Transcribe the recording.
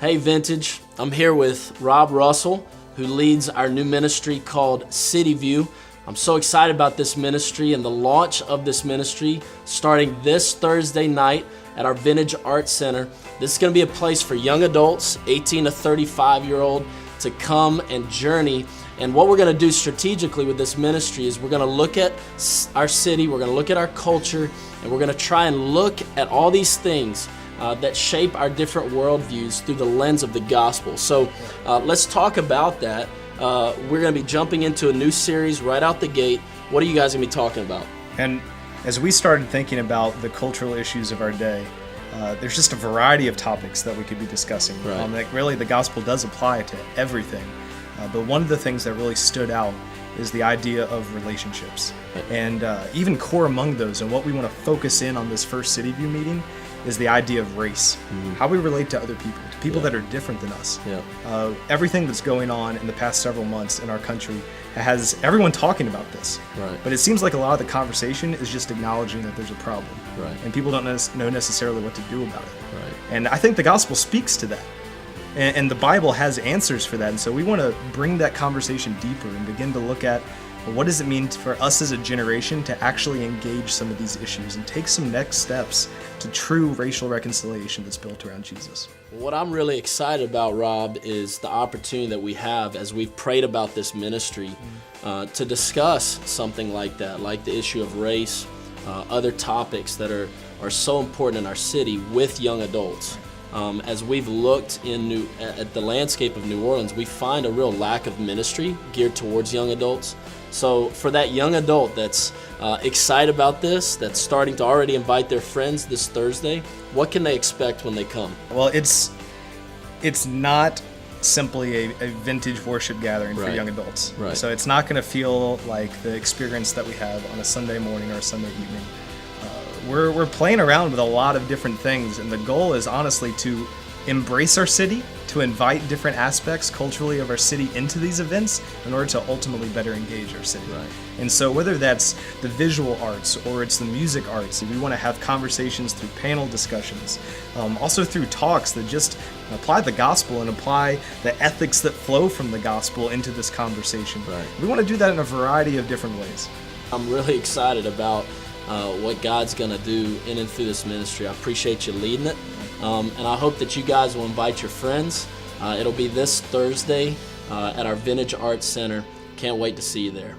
Hey Vintage, I'm here with Rob Russell, who leads our new ministry called CityView. I'm so excited about this ministry and the launch of this ministry starting this Thursday night at our Vintage Art Center. This is going to be a place for young adults, 18 to 35-year-old, to come and journey. And what we're going to do strategically with this ministry is we're going to look at our city, we're going to look at our culture, and we're going to try and look at all these things that shape our different worldviews through the lens of the gospel. So let's talk about that. We're going to be jumping into a new series right out the gate. What are you guys going to be talking about? And as we started thinking about the cultural issues of our day, there's just a variety of topics that we could be discussing. Right. Like really, the gospel does apply to everything. But one of the things that really stood out is the idea of relationships. Right. And even core among those, and what we want to focus in on this first CityView meeting, is the idea of race. How we relate to other people, to people that are different than us. Everything that's going on in the past several months in our country has everyone talking about this. Right. But it seems like a lot of the conversation is just acknowledging that there's a problem. Right. And people don't know necessarily what to do about it. Right. And I think the gospel speaks to that. And the Bible has answers for that. And so we want to bring that conversation deeper and begin to look at, well, what does it mean for us as a generation to actually engage some of these issues and take some next steps to true racial reconciliation that's built around Jesus. What I'm really excited about, Rob, is the opportunity that we have as we've prayed about this ministry to discuss something like that, like the issue of race, other topics that are so important in our city with young adults. As we've looked at the landscape of New Orleans, we find a real lack of ministry geared towards young adults. So for that young adult that's excited about this, that's starting to already invite their friends this Thursday, what can they expect when they come? Well, it's not simply a vintage worship gathering for young adults. Right. So it's not going to feel like the experience that we have on a Sunday morning or a Sunday evening. We're playing around with a lot of different things, and the goal is honestly to embrace our city, to invite different aspects culturally of our city into these events in order to ultimately better engage our city. Right. And so whether that's the visual arts or it's the music arts, we want to have conversations through panel discussions, also through talks that just apply the gospel and apply the ethics that flow from the gospel into this conversation. Right. We want to do that in a variety of different ways. I'm really excited about what God's going to do in and through this ministry. I appreciate you leading it. And I hope that you guys will invite your friends. It'll be this Thursday at our Vintage Art Center. Can't wait to see you there.